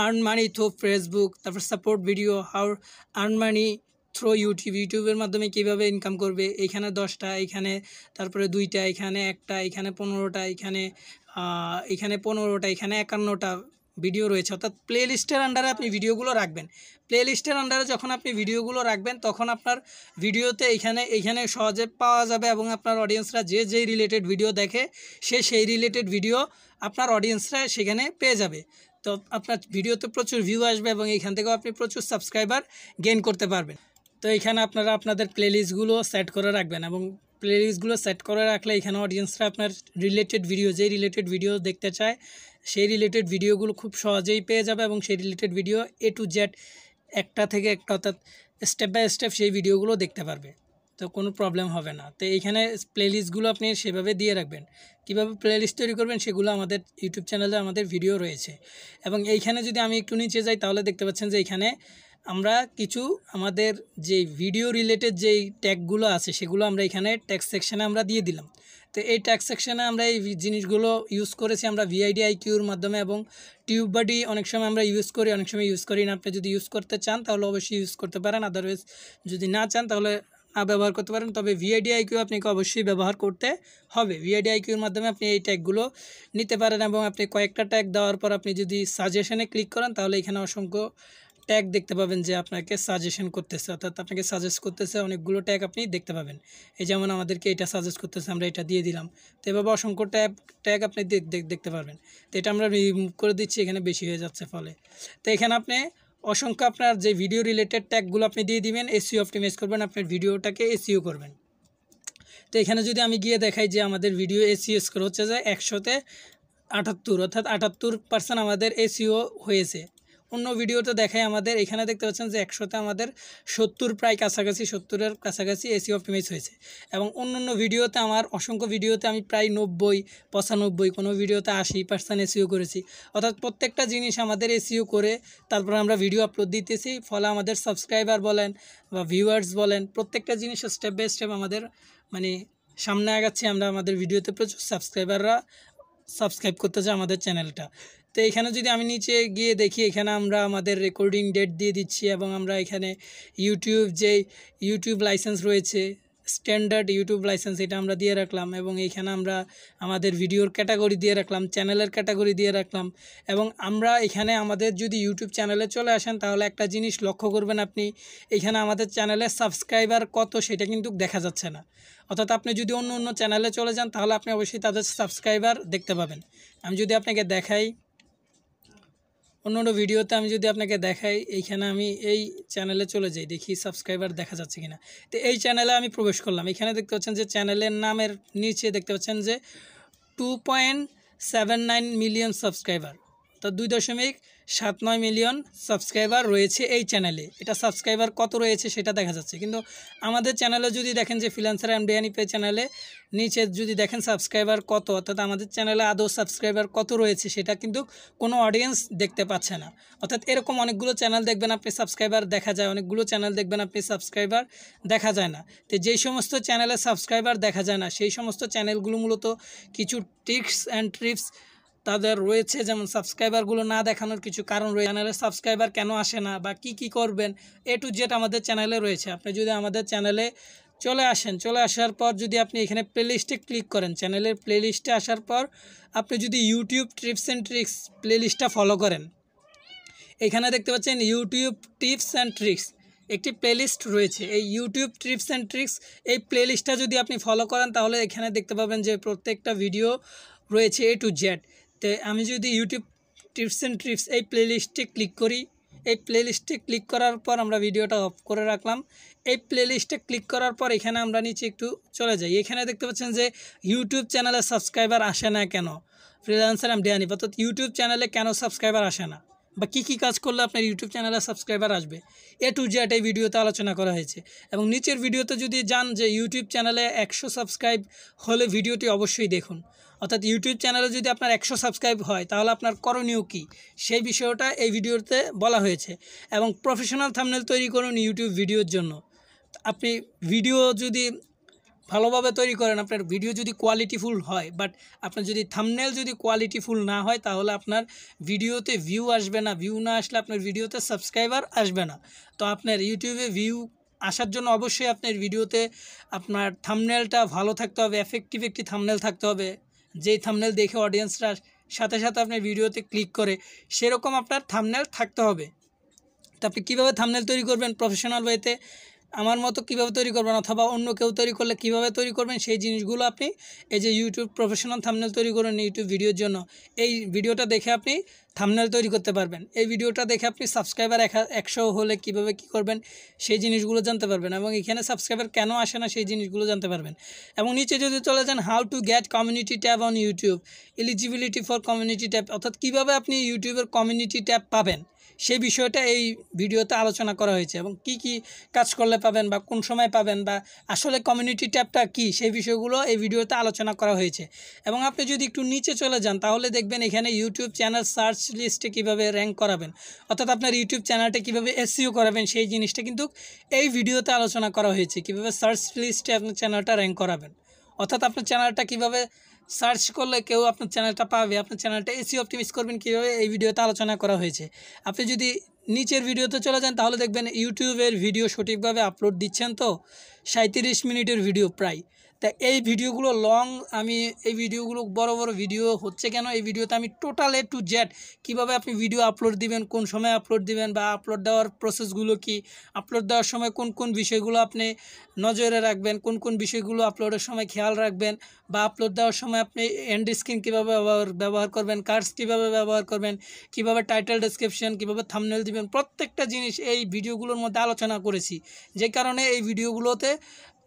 আর্ন মানি থ্রু ফেসবুক, তারপর support video, how earn money through ইউটিউবের মাধ্যমে কীভাবে ইনকাম করবে, এইখানে 10টা, এইখানে তারপরে 2টা, এখানে 1টা, এখানে 15টা, এখানে 15টা, এখানে 51টা ভিডিও রয়েছে। অর্থাৎ প্লে লিস্টের আন্ডারে আপনি ভিডিওগুলো রাখবেন। প্লে লিস্টের আন্ডারে যখন আপনি ভিডিওগুলো রাখবেন তখন আপনার ভিডিওতে এইখানে সহজে পাওয়া যাবে এবং আপনার অডিয়েন্সরা যেই রিলেটেড ভিডিও দেখে সেই রিলেটেড ভিডিও আপনার অডিয়েন্সরা সেখানে পেয়ে যাবে। তো আপনার ভিডিওতে প্রচুর ভিউ আসবে এবং এইখান থেকেও আপনি প্রচুর সাবস্ক্রাইবার গেইন করতে পারবেন। তো এখানে আপনারা আপনাদের প্লেলিস্টগুলো সেট করে রাখবেন এবং প্লেলিস্টগুলো সেট করে রাখলে এখানে অডিয়েন্সরা আপনার রিলেটেড ভিডিও, যেই রিলেটেড ভিডিও দেখতে চায় সেই রিলেটেড ভিডিওগুলো খুব সহজেই পেয়ে যাবে এবং সেই related video A to Z একটা থেকে একটা, অর্থাৎ স্টেপ বাই স্টেপ সেই ভিডিওগুলো দেখতে পারবে, তো কোনো প্রবলেম হবে না। তো এইখানে প্লেলিস্টগুলো আপনি সেভাবে দিয়ে রাখবেন। কীভাবে প্লেলিস্ট তৈরি করবেন সেগুলো আমাদের ইউটিউব চ্যানেলে আমাদের ভিডিও রয়েছে। এবং এইখানে যদি আমি একটু নিচে যাই তাহলে দেখতে পাচ্ছেন যে এইখানে আমরা কিছু আমাদের যে ভিডিও রিলেটেড যেই ট্যাগগুলো আছে সেগুলো আমরা এখানে ট্যাগ সেকশানে আমরা দিয়ে দিলাম। তো এই ট্যাগ সেকশানে আমরা এই জিনিসগুলো ইউজ করেছি আমরা VidIQর মাধ্যমে, এবং টিউববাডি অনেক সময় আমরা ইউজ করি, অনেক সময় ইউজ করি না। আপনি যদি ইউজ করতে চান তাহলে অবশ্যই ইউজ করতে পারেন, আদারওয়াইজ যদি না চান তাহলে না ব্যবহার করতে পারেন। তবে VidIQ আপনাকে অবশ্যই ব্যবহার করতে হবে। VidIQর মাধ্যমে আপনি এই ট্যাগগুলো নিতে পারেন, এবং আপনি কয়েকটা ট্যাগ দেওয়ার পর আপনি যদি সাজেশনে ক্লিক করেন তাহলে এখানে অসংখ্য ট্যাগ দেখতে পাবেন যে আপনাকে সাজেশন করতেছে, অর্থাৎ আপনাকে সাজেস্ট করতেছে অনেকগুলো ট্যাগ আপনি দেখতে পাবেন। এই যেমন আমাদেরকে এটা সাজেস্ট করতেছে, আমরা এটা দিয়ে দিলাম। তো এভাবে অসংখ্য ট্যাগ আপনি দেখতে পারবেন। তো এটা আমরা রিমুভ করে দিচ্ছি, এখানে বেশি হয়ে যাচ্ছে ফলে। তো এখানে আপনি অসংখ্য আপনার যে ভিডিও রিলেটেড ট্যাগগুলো আপনি দিয়ে দিবেন, SEO অপটিমাইজ করবেন, আপনার ভিডিওটাকে SEO করবেন। তো এখানে যদি আমি গিয়ে দেখাই যে আমাদের ভিডিও SEO স্কোর হচ্ছে যে 100-তে 78, অর্থাৎ 78% আমাদের SEO হয়েছে। অন্য ভিডিওতে দেখায় আমাদের এখানে দেখতে পাচ্ছেন যে 100-তে আমাদের 70 প্রায় কাছাকাছি, 70-এর কাছাকাছি SEO অপটিমাইজ হয়েছে। এবং অন্য ভিডিওতে আমার অসংখ্য ভিডিওতে আমি প্রায় 90, 95, কোনো ভিডিওতে 80% SEO করেছি। অর্থাৎ প্রত্যেকটা জিনিস আমাদের SEO করে তারপর আমরা ভিডিও আপলোড দিতেছি, ফলে আমাদের সাবস্ক্রাইবার বলেন বা ভিউয়ার্স বলেন, প্রত্যেকটা জিনিস স্টেপ বাই স্টেপ আমাদের মানে সামনে আগাচ্ছি আমরা। আমাদের ভিডিওতে প্রচুর সাবস্ক্রাইবাররা সাবস্ক্রাইব করতেছে আমাদের চ্যানেলটা। তো এখানে যদি আমি নিচে গিয়ে দেখি, এখানে আমরা আমাদের রেকর্ডিং ডেট দিয়ে দিচ্ছি, এবং আমরা এখানে ইউটিউব লাইসেন্স রয়েছে, স্ট্যান্ডার্ড ইউটিউব লাইসেন্স, এটা আমরা দিয়ে রাখলাম। এবং এইখানে আমরা আমাদের ভিডিওর ক্যাটাগরি দিয়ে রাখলাম, চ্যানেলের ক্যাটাগরি দিয়ে রাখলাম। এবং আমরা এখানে আমাদের যদি ইউটিউব চ্যানেলে চলে আসেন তাহলে একটা জিনিস লক্ষ্য করবেন আপনি, এখানে আমাদের চ্যানেলের সাবস্ক্রাইবার কত সেটা কিন্তু দেখা যাচ্ছে না। অর্থাৎ আপনি যদি অন্য চ্যানেলে চলে যান তাহলে আপনি অবশ্যই তাদের সাবস্ক্রাইবার দেখতে পাবেন। আমি যদি আপনাকে দেখাই অন্য ভিডিওতে, আমি যদি আপনাকে দেখাই, এইখানে আমি এই চ্যানেলে চলে যাই, দেখি সাবস্ক্রাইবার দেখা যাচ্ছে কিনা। তো এই চ্যানেলে আমি প্রবেশ করলাম, এখানে দেখতে পাচ্ছেন যে চ্যানেলের নামের নিচে দেখতে পাচ্ছেন যে 2.79 মিলিয়ন সাবস্ক্রাইবার, তো 2.79 মিলিয়ন সাবস্ক্রাইবার রয়েছে এই চ্যানেলে। এটা সাবস্ক্রাইবার কত রয়েছে সেটা দেখা যাচ্ছে, কিন্তু আমাদের চ্যানেলে যদি দেখেন যে ফ্রিল্যান্সার এমডি হানিফ চ্যানেলে নিচে যদি দেখেন সাবস্ক্রাইবার কত, অর্থাৎ আমাদের চ্যানেলে আদৌ সাবস্ক্রাইবার কত রয়েছে সেটা কিন্তু কোনো অডিয়েন্স দেখতে পাচ্ছে না। অর্থাৎ এরকম অনেকগুলো চ্যানেল দেখবেন আপনি সাবস্ক্রাইবার দেখা যায়, অনেকগুলো চ্যানেল দেখবেন আপনি সাবস্ক্রাইবার দেখা যায় না। তো যেই সমস্ত চ্যানেলে সাবস্ক্রাইবার দেখা যায় না সেই সমস্ত চ্যানেলগুলো মূলত কিছু টিপস অ্যান্ড ট্রিক্স তাদের রয়েছে, যেমন সাবস্ক্রাইবারগুলো না দেখানোর কিছু কারণ রয়েছে, চ্যানেলে সাবস্ক্রাইবার কেন আসে না বা কি করবেন, A to Z আমাদের চ্যানেলে রয়েছে। আপনি যদি আমাদের চ্যানেলে চলে আসেন, চলে আসার পর যদি আপনি এখানে প্লেলিস্টে ক্লিক করেন, চ্যানেলের প্লেলিস্টে আসার পর আপনি যদি ইউটিউব টিপস অ্যান্ড ট্রিক্স প্লেলিস্টটা ফলো করেন, এখানে দেখতে পাচ্ছেন ইউটিউব টিপস অ্যান্ড ট্রিক্স একটি প্লেলিস্ট রয়েছে। এই ইউটিউব টিপস অ্যান্ড ট্রিক্স এই প্লেলিস্টটা যদি আপনি ফলো করেন তাহলে এখানে দেখতে পাবেন যে প্রত্যেকটা ভিডিও রয়েছে A to Z। তো আমি যদি ইউটিউব টিপস অ্যান্ড ট্রিক্স এই প্লেলিস্টে ক্লিক করি, এই প্লেলিস্টে ক্লিক করার পর আমরা ভিডিওটা অফ করে রাখলাম। এই প্লেলিস্টে ক্লিক করার পর এখানে আমরা নিচে একটু চলে যাই, এখানে দেখতে পাচ্ছেন যে ইউটিউব চ্যানেলে সাবস্ক্রাইবার আসে না কেন, ফ্রিল্যান্সার এমডি হানিফ, অর্থাৎ ইউটিউব চ্যানেলে কেন সাবস্ক্রাইবার আসে না বা কী কাজ করলে আপনার ইউটিউব চ্যানেলে সাবস্ক্রাইবার আসবে, A to Z এই ভিডিওতে আলোচনা করা হয়েছে। এবং নিচের ভিডিওতে যদি যান যে ইউটিউব চ্যানেলে 100 সাবস্ক্রাইব হলে ভিডিওটি অবশ্যই দেখুন, অর্থাৎ ইউটিউব চ্যানেলে যদি আপনার 100 সাবস্ক্রাইব হয় তাহলে আপনার করণীয় কী সেই বিষয়টা এই ভিডিওতে বলা হয়েছে। এবং প্রফেশনাল থাম্বনেল তৈরি করুন ইউটিউব ভিডিওর জন্য। আপনি ভিডিও যদি ভালোভাবে তৈরি করেন, আপনার ভিডিও যদি কোয়ালিটিফুল হয়, বাট আপনার যদি থাম্বনেল যদি কোয়ালিটিফুল না হয় তাহলে আপনার ভিডিওতে ভিউ আসবে না, ভিউ না আসলে আপনার ভিডিওতে সাবস্ক্রাইবার আসবে না। তো আপনার ইউটিউবে ভিউ আসার জন্য অবশ্যই আপনার ভিডিওতে আপনার থাম্বনেলটা ভালো থাকতে হবে, এফেক্টিভ একটি থাম্বনেল থাকতে হবে, যেই থাম্বনেল দেখে অডিয়েন্সরা সাথে সাথে আপনার ভিডিওতে ক্লিক করে সেরকম আপনার থাম্বনেল থাকতে হবে। তো আপনি কীভাবে থাম্বনেল তৈরি করবেন প্রফেশনাল ওয়েতে, আমার মতো কীভাবে তৈরি করবেন অথবা অন্য কেউ তৈরি করলে কীভাবে তৈরি করবেন সেই জিনিসগুলো আপনি এই যে ইউটিউব প্রফেশনাল থাম্বনেল তৈরি করুন ইউটিউব ভিডিওর জন্য, এই ভিডিওটা দেখে আপনি থাম্বনেল তৈরি করতে পারবেন। এই ভিডিওটা দেখে আপনি সাবস্ক্রাইবার 100 হলে কীভাবে কী করবেন সেই জিনিসগুলো জানতে পারবেন, এবং এখানে সাবস্ক্রাইবার কেন আসে না সেই জিনিসগুলো জানতে পারবেন। এবং নিচে যদি চলে যান, how to get community tab on YouTube, eligibility for community tab, অর্থাৎ কীভাবে আপনি ইউটিউবের কমিউনিটি ট্যাব পাবেন সেই বিষয়টা এই ভিডিওতে আলোচনা করা হয়েছে, এবং কি কি কাজ করলে পাবেন বা কোন সময় পাবেন বা আসলে কমিউনিটি ট্যাবটা কী সেই বিষয়গুলো এই ভিডিওতে আলোচনা করা হয়েছে। এবং আপনি যদি একটু নিচে চলে যান তাহলে দেখবেন এখানে ইউটিউব চ্যানেল সার্চ লিস্টে কীভাবে র্যাঙ্ক করাবেন, অর্থাৎ আপনার ইউটিউব চ্যানেলটা কীভাবে এসইও করাবেন সেই জিনিসটা কিন্তু এই ভিডিওতে আলোচনা করা হয়েছে। কীভাবে সার্চ লিস্টে আপনার চ্যানেলটা র্যাঙ্ক করাবেন, অর্থাৎ আপনার চ্যানেলটা কীভাবে সার্চ করলে কেউ আপনার চ্যানেলটা পাবে, আপনার চ্যানেলটা এসইও অপটিমাইজ করবেন কীভাবে এই ভিডিওতে আলোচনা করা হয়েছে। আপনি যদি নিচের ভিডিওতে চলে যান তাহলে দেখবেন ইউটিউবের ভিডিও সঠিকভাবে আপলোড দিচ্ছেন তো 37 মিনিটের ভিডিও প্রায়। তা এই ভিডিওগুলো লং, আমি এই ভিডিওগুলো বড় বড় ভিডিও হচ্ছে কেন, এই ভিডিওতে আমি টোটাল A to Z কীভাবে আপনি ভিডিও আপলোড দিবেন, কোন সময় আপলোড দিবেন বা আপলোড দেওয়ার প্রসেসগুলো কি, আপলোড দেওয়ার সময় কোন কোন বিষয়গুলো আপনি নজরে রাখবেন, কোন কোন বিষয়গুলো আপলোডের সময় খেয়াল রাখবেন, বা আপলোড দেওয়ার সময় আপনি এন্ড স্ক্রিন কীভাবে ব্যবহার করবেন, কার্ডস কীভাবে ব্যবহার করবেন, কীভাবে টাইটেল ডেসক্রিপশন, কীভাবে থাম্বনেল দিবেন, প্রত্যেকটা জিনিস এই ভিডিওগুলোর মধ্যে আলোচনা করেছি। যে কারণে এই ভিডিওগুলোতে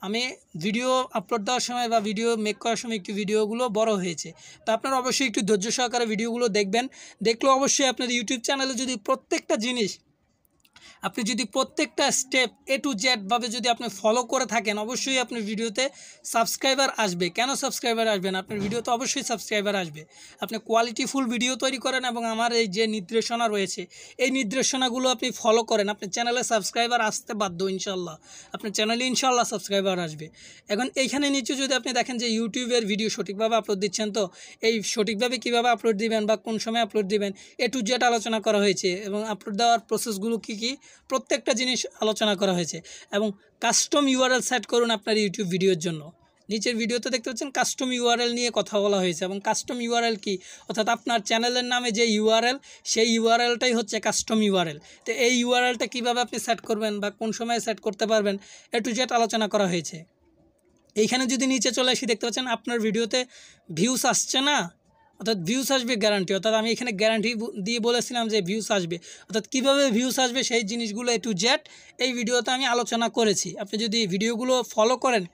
আমি ভিডিও আপলোড দেওয়ার সময় বা ভিডিও মেক করার সময় একটু ভিডিওগুলো বড় হয়েছে। তো আপনারা অবশ্যই একটু ধৈর্য সহকারে ভিডিওগুলো দেখবেন। দেখলেও অবশ্যই আপনাদের ইউটিউব চ্যানেলে যদি প্রত্যেকটা জিনিস আপনি যদি প্রত্যেকটা স্টেপ A to Z ভাবে যদি আপনি ফলো করে থাকেন, অবশ্যই আপনার ভিডিওতে সাবস্ক্রাইবার আসবে। কেন সাবস্ক্রাইবার আসবে না? আপনার ভিডিওতে অবশ্যই সাবস্ক্রাইবার আসবে। আপনি কোয়ালিটিফুল ভিডিও তৈরি করেন এবং আমার এই যে নির্দেশনা রয়েছে এই নির্দেশনাগুলো আপনি ফলো করেন, আপনার চ্যানেলে সাবস্ক্রাইবার আসতে বাধ্য ইনশাল্লাহ। আপনার চ্যানেলে ইনশাল্লাহ সাবস্ক্রাইবার আসবে। এখন এইখানে নিচে যদি আপনি দেখেন যে ইউটিউবের ভিডিও সঠিকভাবে আপলোড দিচ্ছেন তো, এই সঠিকভাবে কীভাবে আপলোড দিবেন বা কোন সময় আপলোড দিবেন A to Z আলোচনা করা হয়েছে, এবং আপলোড দেওয়ার প্রসেসগুলো কী কী প্রত্যেকটা জিনিস আলোচনা করা হয়েছে। এবং কাস্টম ইউআরএল সেট করুন আপনার ইউটিউব ভিডিওর জন্য। নিচের ভিডিওতে দেখতে পাচ্ছেন কাস্টম ইউআরএল নিয়ে কথা বলা হয়েছে। এবং কাস্টম ইউআরএল কি, অর্থাৎ আপনার চ্যানেলের নামে যে ইউআরএল সেই ইউআরএলটাই হচ্ছে কাস্টম ইউআরএল। তো এই ইউআরএলটা কীভাবে আপনি সেট করবেন বা কোন সময় সেট করতে পারবেন A to Z আলোচনা করা হয়েছে। এইখানে যদি নিচে চলে আসি দেখতে পাচ্ছেন আপনার ভিডিওতে ভিউস আসছে না, অর্থাৎ ভিউস আসবে গ্যারান্টি, অর্থাৎ আমি এখানে গ্যারান্টি দিয়ে বলেছিলাম যে ভিউস আসবে, অর্থাৎ কীভাবে ভিউস আসবে সেই জিনিসগুলো A to Z এই ভিডিওতে আমি আলোচনা করেছি। আপনি যদি ভিডিওগুলো ফলো করেন,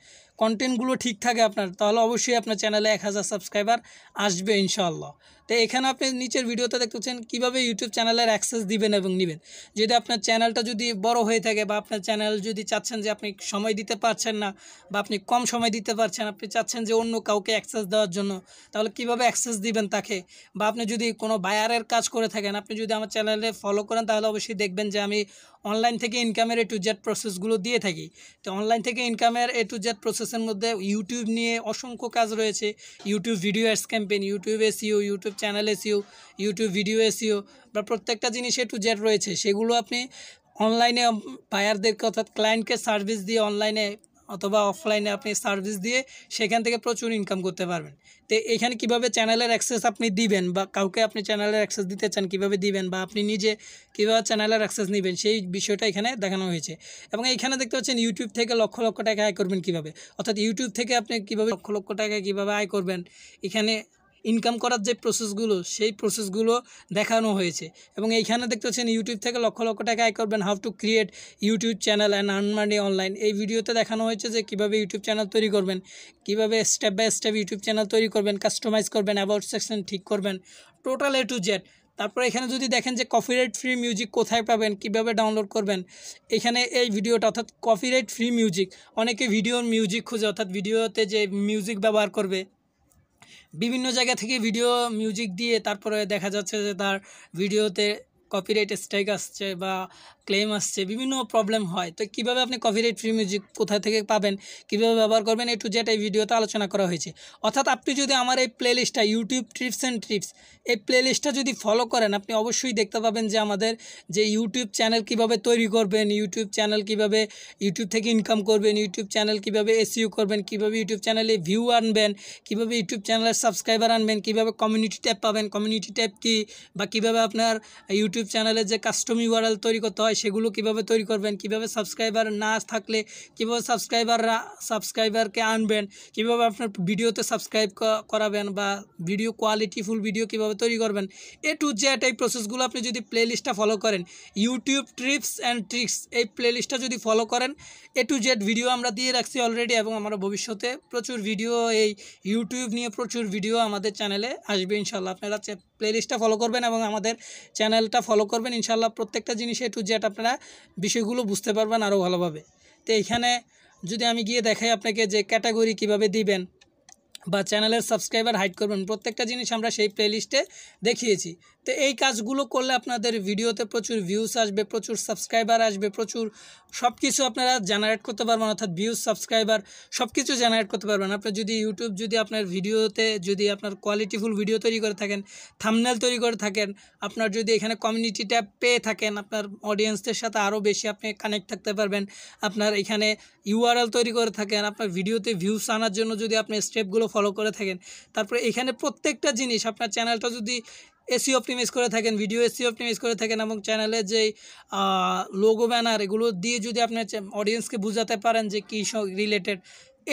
কন্টেন্টগুলো ঠিক থাকে আপনার, তাহলে অবশ্যই আপনার চ্যানেলে 1000 সাবস্ক্রাইবার আসবে ইনশাআল্লাহ। তো এখানে আপনি নিচের ভিডিওতে দেখতে পাচ্ছেন কীভাবে ইউটিউব চ্যানেলের অ্যাক্সেস দিবেন এবং নেবেন। যদি আপনার চ্যানেলটা যদি বড় হয়ে থাকে বা আপনার চ্যানেল যদি চাচ্ছেন যে আপনি সময় দিতে পারছেন না বা আপনি কম সময় দিতে পারছেন, আপনি চাচ্ছেন যে অন্য কাউকে অ্যাক্সেস দেওয়ার জন্য, তাহলে কীভাবে অ্যাক্সেস দিবেন তাকে। বা আপনি যদি কোনো বায়ারের কাজ করে থাকেন, আপনি যদি আমার চ্যানেলে ফলো করেন তাহলে অবশ্যই দেখবেন যে আমি অনলাইন থেকে ইনকামের A to Z প্রসেসগুলো দিয়ে থাকি। তো অনলাইন থেকে ইনকামের A to Z প্রসেসের মধ্যে ইউটিউব নিয়ে অসংখ্য কাজ রয়েছে। YouTube video ads campaign, YouTube SEO, YouTube channel SEO, YouTube video SEO, বা প্রত্যেকটা জিনিস A to Z রয়েছে। সেগুলো আপনি অনলাইনে বায়ারদেরকে অর্থাৎ ক্লায়েন্টকে সার্ভিস দিয়ে অনলাইনে অথবা অফলাইনে আপনি সার্ভিস দিয়ে সেখান থেকে প্রচুর ইনকাম করতে পারবেন। তো এখানে কিভাবে চ্যানেলের অ্যাক্সেস আপনি দিবেন বা কাউকে আপনি চ্যানেলের অ্যাক্সেস দিতে চান কীভাবে দিবেন, বা আপনি নিজে কীভাবে চ্যানেলের অ্যাক্সেস নেবেন সেই বিষয়টা এখানে দেখানো হয়েছে। এবং এইখানে দেখতে পাচ্ছেন ইউটিউব থেকে লক্ষ লক্ষ টাকা আয় করবেন কীভাবে, অর্থাৎ ইউটিউব থেকে আপনি কীভাবে লক্ষ লক্ষ টাকা কীভাবে আয় করবেন, এখানে ইনকাম করার যে প্রসেসগুলো সেই প্রসেসগুলো দেখানো হয়েছে। এবং এইখানে দেখতে পাচ্ছেন ইউটিউব থেকে লক্ষ লক্ষ টাকা আয় করবেন, how to create YouTube channel and earn money online. এই ভিডিওতে দেখানো হয়েছে যে কীভাবে ইউটিউব চ্যানেল তৈরি করবেন, কীভাবে step by step YouTube channel তৈরি করবেন, কাস্টমাইজ করবেন, অ্যাবাউট সেকশন ঠিক করবেন, টোটাল A to Z। তারপর এখানে যদি দেখেন যে কপিরাইট ফ্রি মিউজিক কোথায় পাবেন, কিভাবে ডাউনলোড করবেন, এখানে এই ভিডিওটা অর্থাৎ কপিরাইট ফ্রি মিউজিক, অনেকে ভিডিওর মিউজিক খুঁজে, অর্থাৎ ভিডিওতে যে মিউজিক ব্যবহার করবে, বিভিন্ন জায়গা থেকে ভিডিও মিউজিক দিয়ে তারপরে দেখা যাচ্ছে যে তার ভিডিওতে কপিরাইট স্ট্রাইক আসছে বা ক্লেম আসছে, বিভিন্ন প্রবলেম হয়। তো কীভাবে আপনি কপিরাইট ফ্রি মিউজিক কোথা থেকে পাবেন, কীভাবে ব্যবহার করবেন A to Z এই ভিডিওতে আলোচনা করা হয়েছে। অর্থাৎ আপনি যদি আমার এই প্লেলিস্টটা ইউটিউব টিপস অ্যান্ড ট্রিপস এই প্লেলিস্টটা যদি ফলো করেন, আপনি অবশ্যই দেখতে পাবেন যে আমাদের যে ইউটিউব চ্যানেল কীভাবে তৈরি করবেন, ইউটিউব চ্যানেল কীভাবে ইউটিউব থেকে ইনকাম করবেন, ইউটিউব চ্যানেল কীভাবে এসইও করবেন, কীভাবে ইউটিউব চ্যানেলে ভিউ আনবেন, কীভাবে ইউটিউব চ্যানেলের সাবস্ক্রাইবার আনবেন, কীভাবে কমিউনিটি ট্যাব পাবেন, কমিউনিটি ট্যাব কী, বা কীভাবে আপনার ইউটিউব চ্যানেলের যে কাস্টম ইউআরএল তৈরি করতে হয় হয় সেগুলো কিভাবে তৈরি করবেন, কিভাবে সাবস্ক্রাইবার না থাকলে কিভাবে সাবস্ক্রাইবারকে আনবেন, কিভাবে আপনার ভিডিওতে সাবস্ক্রাইব করাবেন বা ভিডিও কোয়ালিটিফুল ভিডিও কিভাবে তৈরি করবেন, টু জেড এই প্রসেসগুলো আপনি যদি প্লেলিস্টটা ফলো করেন, ইউটিউব টিপস অ্যান্ড ট্রিক্স এই প্লেলিস্টটা যদি ফলো করেন, টু জেড ভিডিও আমরা দিয়ে রাখছি অলরেডি, এবং আমরা ভবিষ্যতে প্রচুর ভিডিও এই ইউটিউব নিয়ে প্রচুর ভিডিও আমাদের চ্যানেলে আসবে ইনশাল্লাহ। আপনারা প্লেলিস্টটা ফলো করবেন এবং আমাদের চ্যানেলটা ফলো করবেন, ইনশাল্লাহ প্রত্যেকটা জিনিস টু জেড আপনারা বিষয়গুলো বুঝতে পারবেন আরও ভালোভাবে। তো এইখানে যদি আমি গিয়ে দেখাই আপনাকে যে ক্যাটাগরি কিভাবে দিবেন বা চ্যানেলের সাবস্ক্রাইবার হাইড করবেন, প্রত্যেকটা জিনিস আমরা সেই প্লেলিস্টে দেখিয়েছি। তো এই কাজগুলো করলে আপনাদের ভিডিওতে প্রচুর ভিউজ আসবে, প্রচুর সাবস্ক্রাইবার আসবে, প্রচুর সব কিছু আপনারা জেনারেট করতে পারবেন, অর্থাৎ ভিউজ সাবস্ক্রাইবার সব কিছু জেনারেট করতে পারবেন। আপনার যদি ইউটিউব যদি আপনার ভিডিওতে যদি আপনার কোয়ালিটিফুল ভিডিও তৈরি করে থাকেন, থাম্বনেল তৈরি করে থাকেন, আপনার যদি এখানে কমিউনিটি ট্যাব পেয়ে থাকেন, আপনার অডিয়েন্সদের সাথে আরও বেশি আপনি কানেক্ট থাকতে পারবেন। আপনার এখানে ইউআরএল তৈরি করে থাকেন, আপনার ভিডিওতে ভিউজ আনার জন্য যদি আপনি স্টেপগুলো ফলো করে থাকেন, তারপরে এখানে প্রত্যেকটা জিনিস আপনার চ্যানেলটা যদি এসইও অপটিমাইজ করে থাকেন, ভিডিও এসইও অপটিমাইজ করে থাকেন, এবং চ্যানেলে যে লোগো ব্যানার এগুলো দিয়ে যদি আপনি অডিয়েন্সকে বোঝাতে পারেন যে কী রিলেটেড,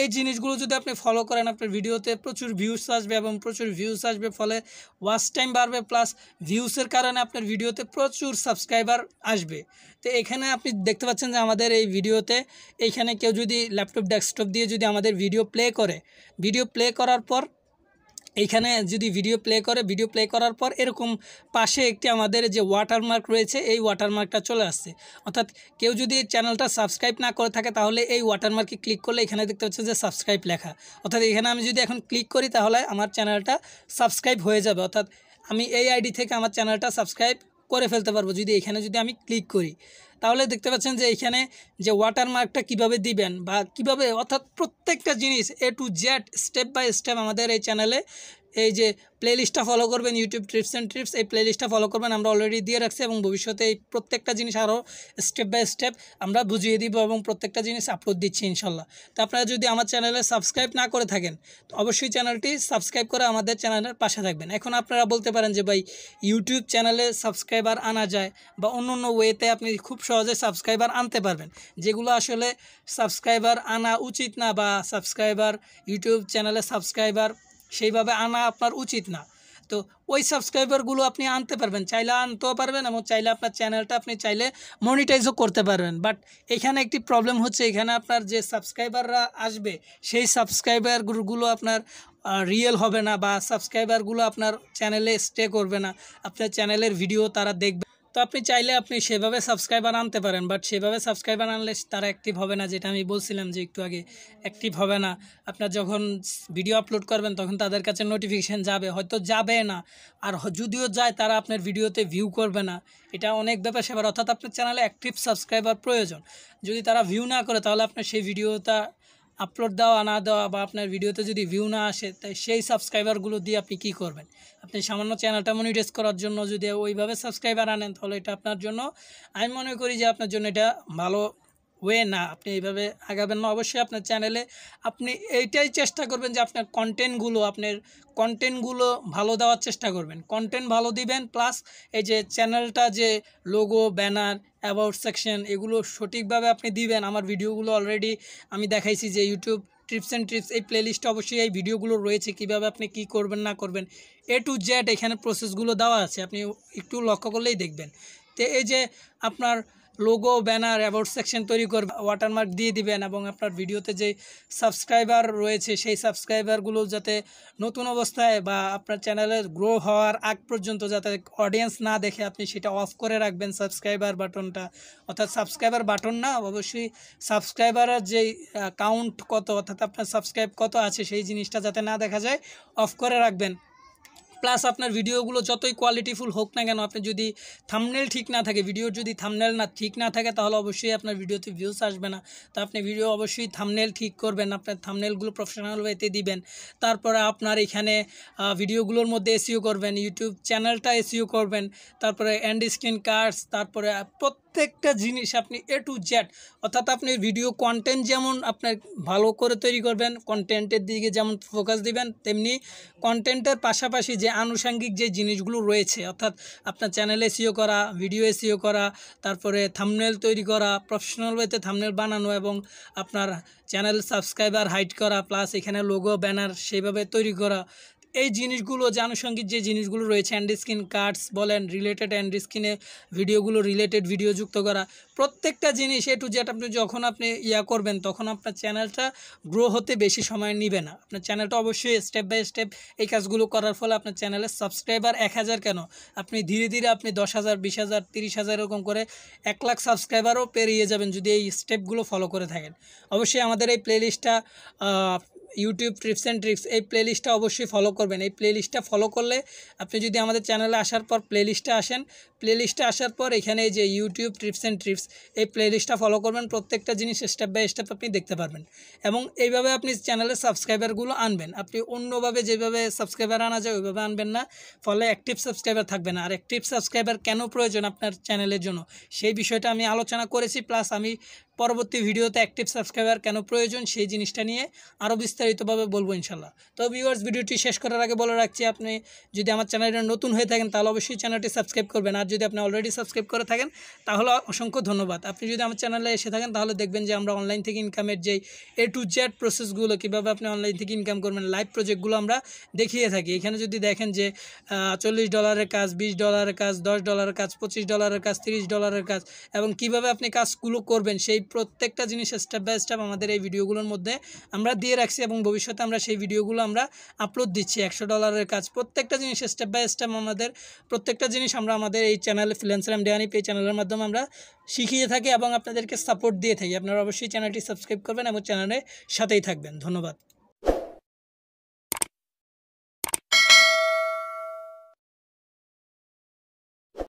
এই জিনিসগুলো যদি আপনি ফলো করেন, আপনার ভিডিওতে প্রচুর ভিউজ আসবে এবং প্রচুর ভিউজ আসবে, ফলে ওয়াচ টাইম বাড়বে, প্লাস ভিউসের কারণে আপনার ভিডিওতে প্রচুর সাবস্ক্রাইবার আসবে। তো এখানে আপনি দেখতে পাচ্ছেন যে আমাদের এই ভিডিওতে এইখানে কেউ যদি ল্যাপটপ ডেস্কটপ দিয়ে যদি আমাদের ভিডিও প্লে করে, ভিডিও প্লে করার পর এইখানে যদি ভিডিও প্লে করার পর এরকম পাশে একটি আমাদের যে ওয়াটারমার্ক রয়েছে, এই ওয়াটারমার্কটা চলে আসছে। অর্থাৎ কেউ যদি চ্যানেলটা সাবস্ক্রাইব না করে থাকে তাহলে এই ওয়াটারমার্কে ক্লিক করলে এখানে দেখতে পাচ্ছেন যে সাবস্ক্রাইব লেখা, অর্থাৎ এখানে আমি যদি এখন ক্লিক করি তাহলে আমার চ্যানেলটা সাবস্ক্রাইব হয়ে যাবে, অর্থাৎ আমি এই আইডি থেকে আমার চ্যানেলটা সাবস্ক্রাইব করে ফেলতে পারবো যদি এখানে যদি আমি ক্লিক করি। তাহলে দেখতে পাচ্ছেন যে এখানে যে ওয়াটারমার্কটা কিভাবে দিবেন বা কিভাবে, অর্থাৎ প্রত্যেকটা জিনিস to Z step by step আমাদের এই চ্যানেলে এই যে প্লেলিস্টটা ফলো করবেন, ইউটিউব টিপস অ্যান্ড ট্রিক্স এই প্লেলিস্টটা ফলো করবেন, আমরা অলরেডি দিয়ে রাখছি, এবং ভবিষ্যতে এই প্রত্যেকটা জিনিস আরও স্টেপ বাই স্টেপ আমরা বুঝিয়ে দিব এবং প্রত্যেকটা জিনিস আপলোড দিচ্ছি ইনশাল্লাহ। তো আপনারা যদি আমার চ্যানেলে সাবস্ক্রাইব না করে থাকেন তো অবশ্যই চ্যানেলটি সাবস্ক্রাইব করে আমাদের চ্যানেলের পাশে থাকবেন। এখন আপনারা বলতে পারেন যে ভাই ইউটিউব চ্যানেলে সাবস্ক্রাইবার আনা যায় বা অন্য ওয়েতে আপনি খুব সহজে সাবস্ক্রাইবার আনতে পারবেন, যেগুলো আসলে সাবস্ক্রাইবার আনা উচিত না, বা সাবস্ক্রাইবার ইউটিউব চ্যানেলে সাবস্ক্রাইবার সেইভাবে আনা আপনার উচিত না। তো ওই সাবস্ক্রাইবারগুলো আপনি আনতে পারবেন, চাইলে আনতেও পারবেন এবং চাইলে আপনার চ্যানেলটা আপনি চাইলে মনিটাইজও করতে পারবেন। বাট এখানে একটি প্রবলেম হচ্ছে, এখানে আপনার যে সাবস্ক্রাইবাররা আসবে সেই সাবস্ক্রাইবারগুলো আপনার রিয়েল হবে না, বা সাবস্ক্রাইবারগুলো আপনার চ্যানেলে স্টে করবে না, আপনার চ্যানেলের ভিডিও তারা দেখবে। তো আপনি চাইলে আপনি সেভাবে সাবস্ক্রাইবার আনতে পারেন, বাট সেভাবে সাবস্ক্রাইবার আনলে তারা অ্যাক্টিভ হবে না, যেটা আমি বলছিলাম যে একটু আগে অ্যাক্টিভ হবে না। আপনার যখন ভিডিও আপলোড করবেন তখন তাদের কাছে নোটিফিকেশান যাবে, হয়তো যাবে না, আর যদিও যায় তারা আপনার ভিডিওতে ভিউ করবে না। এটা অনেক ব্যাপার সেবার, অর্থাৎ আপনার চ্যানেলে অ্যাক্টিভ সাবস্ক্রাইবার প্রয়োজন। যদি তারা ভিউ না করে তাহলে আপনার সেই ভিডিওটা আপলোড দেওয়া না দেওয়া, বা আপনার ভিডিওতে যদি ভিউ না আসে, তাই সেই সাবস্ক্রাইবারগুলো দিয়ে আপনি কী করবেন? আপনি সামান্য চ্যানেলটা মনিটাইজ করার জন্য যদি ওইভাবে সাবস্ক্রাইবার আনেন তাহলে এটা আপনার জন্য, আমি মনে করি যে আপনার জন্য এটা ভালো ওয়ে না, আপনি এইভাবে আগাবেন না। অবশ্যই আপনার চ্যানেলে আপনি এইটাই চেষ্টা করবেন যে আপনার কন্টেন্টগুলো ভালো দেওয়ার চেষ্টা করবেন, কন্টেন্ট ভালো দিবেন, প্লাস এই যে চ্যানেলটা যে লোগো ব্যানার অ্যাবাউট সেকশন এগুলো সঠিকভাবে আপনি দিবেন। আমার ভিডিওগুলো অলরেডি আমি দেখাইছি যে ইউটিউব টিপস অ্যান্ড ট্রিক্স এই প্লেলিস্টে অবশ্যই এই ভিডিওগুলো রয়েছে, কীভাবে আপনি কী করবেন না করবেন টু জেড এখানে প্রসেসগুলো দেওয়া আছে, আপনি একটু লক্ষ্য করলেই দেখবেন। তো এই যে আপনার লোগো ব্যানার অ্যাবাউট সেকশন তৈরি করবেন, ওয়াটারমার্ক দিয়ে দিবেন, এবং আপনার ভিডিওতে যে সাবস্ক্রাইবার রয়েছে সেই সাবস্ক্রাইবারগুলো যাতে নতুন অবস্থায় বা আপনার চ্যানেলের গ্রো হওয়ার আগ পর্যন্ত যাতে অডিয়েন্স না দেখে আপনি সেটা অফ করে রাখবেন সাবস্ক্রাইবার বাটনটা, অর্থাৎ সাবস্ক্রাইবার বাটন না, অবশ্যই সাবস্ক্রাইবারের যেই কাউন্ট কত, অর্থাৎ আপনার সাবস্ক্রাইব কত আছে সেই জিনিসটা যাতে না দেখা যায় অফ করে রাখবেন। প্লাস আপনার ভিডিওগুলো যতই কোয়ালিটিফুল হোক না কেন, আপনি যদি থাম্বনেল ঠিক না থাকে, ভিডিওর যদি থাম্বনেল ঠিক না থাকে তাহলে অবশ্যই আপনার ভিডিওতে ভিউজ আসবে না। তো আপনি ভিডিও অবশ্যই থাম্বনেল ঠিক করবেন, আপনার থাম্বনেলগুলো প্রফেশনাল ওয়েতে দিবেন। তারপরে আপনার এখানে ভিডিওগুলোর মধ্যে এসইও করবেন, ইউটিউব চ্যানেলটা এসইও করবেন, তারপরে এন্ড স্ক্রিন কার্ডস, তারপরে প্রত্যেকটা জিনিস আপনি A to Z, অর্থাৎ আপনি ভিডিও কন্টেন্ট যেমন আপনার ভালো করে তৈরি করবেন, কন্টেন্টের দিকে যেমন ফোকাস দিবেন, তেমনি কন্টেন্টের পাশাপাশি যে আনুষঙ্গিক যে জিনিসগুলো রয়েছে, অর্থাৎ আপনার চ্যানেল এসইও করা, ভিডিও এসইও করা, তারপরে থাম্বনেল তৈরি করা, প্রফেশনাল ওয়েতে থাম্বনেল বানানো এবং আপনার চ্যানেল সাবস্ক্রাইবার হাইড করা, প্লাস এখানে লোগো ব্যানার সেইভাবে তৈরি করা, এই জিনিসগুলো যে আনুষঙ্গিক যে জিনিসগুলো রয়েছে, এন্ড স্ক্রিন কার্ডস বলেন, রিলেটেড এন্ড স্ক্রিনে ভিডিওগুলো, রিলেটেড ভিডিও যুক্ত করা, প্রত্যেকটা জিনিস A to Z আপনি যখন আপনি করবেন, তখন আপনার চ্যানেলটা গ্রো হতে বেশি সময় নেবে না। আপনার চ্যানেলটা অবশ্যই স্টেপ বাই স্টেপ এই কাজগুলো করার ফলে আপনার চ্যানেলের সাবস্ক্রাইবার 1000 কেন, আপনি ধীরে ধীরে আপনি 10,000, 20,000, 30,000 এরকম করে 1 লাখ সাবস্ক্রাইবারও পেরিয়ে যাবেন যদি এই স্টেপগুলো ফলো করে থাকেন। অবশ্যই আমাদের এই প্লেলিস্টটা ইউটিউব টিপস অ্যান্ড ট্রিক্স, এই প্লেলিস্টটা অবশ্যই ফলো করবেন। এই প্লেলিস্টটা ফলো করলে আপনি যদি আমাদের চ্যানেলে আসার পর প্লেলিস্টে আসেন, প্লেলিস্টে আসার পর এখানে এই যে ইউটিউব টিপস অ্যান্ড ট্রিক্স, এই প্লেলিস্টটা ফলো করবেন, প্রত্যেকটা জিনিস স্টেপ বাই স্টেপ আপনি দেখতে পারবেন এবং এইভাবে আপনি চ্যানেলের সাবস্ক্রাইবারগুলো আনবেন। আপনি অন্যভাবে যেভাবে সাবস্ক্রাইবার আনা যায় ওইভাবে আনবেন না, ফলে অ্যাক্টিভ সাবস্ক্রাইবার থাকবে না। আর অ্যাক্টিভ সাবস্ক্রাইবার কেন প্রয়োজন আপনার চ্যানেলের জন্য, সেই বিষয়টা আমি আলোচনা করেছি, প্লাস আমি পরবর্তী ভিডিওতে অ্যাক্টিভ সাবস্ক্রাইবার কেন প্রয়োজন সেই জিনিসটা নিয়ে আরও বিস্তারিতভাবে বলবো ইনশাল্লাহ। তো ভিউয়ার্স, ভিডিওটি শেষ করার আগে বলে রাখছি, আপনি যদি আমার চ্যানেলটা নতুন হয়ে থাকেন তাহলে অবশ্যই চ্যানেলটি সাবস্ক্রাইব করবেন, আর যদি আপনি অলরেডি সাবস্ক্রাইব করে থাকেন তাহলে অসংখ্য ধন্যবাদ। আপনি যদি আমার চ্যানেলে এসে থাকেন তাহলে দেখবেন যে আমরা অনলাইন থেকে ইনকামের যেই A to Z প্রসেসগুলো, কীভাবে আপনি অনলাইন থেকে ইনকাম করবেন, লাইভ প্রজেক্টগুলো আমরা দেখিয়ে থাকি। এখানে যদি দেখেন যে $40 কাজ, $20 কাজ, $10 কাজ, $25 কাজ, $30 কাজ, এবং কিভাবে আপনি কাজগুলো করবেন সেই প্রত্যেকটা জিনিস স্টেপ বাই স্টেপ আমাদের এই ভিডিওগুলোর মধ্যে আমরা দিয়ে রাখছি এবং ভবিষ্যতে আমরা সেই ভিডিওগুলো আমরা আপলোড দিচ্ছি। $100 কাজ, প্রত্যেকটা জিনিস স্টেপ বাই স্টেপ আমাদের প্রত্যেকটা জিনিস আমরা আমাদের এই চ্যানেল ফ্রিল্যান্সার এমডি হানিফ এই চ্যানেলের মাধ্যমে আমরা শিখিয়ে থাকি এবং আপনাদেরকে সাপোর্ট দিয়ে থাকি। আপনারা অবশ্যই চ্যানেলটি সাবস্ক্রাইব করবেন এবং চ্যানেলের সাথেই থাকবেন। ধন্যবাদ।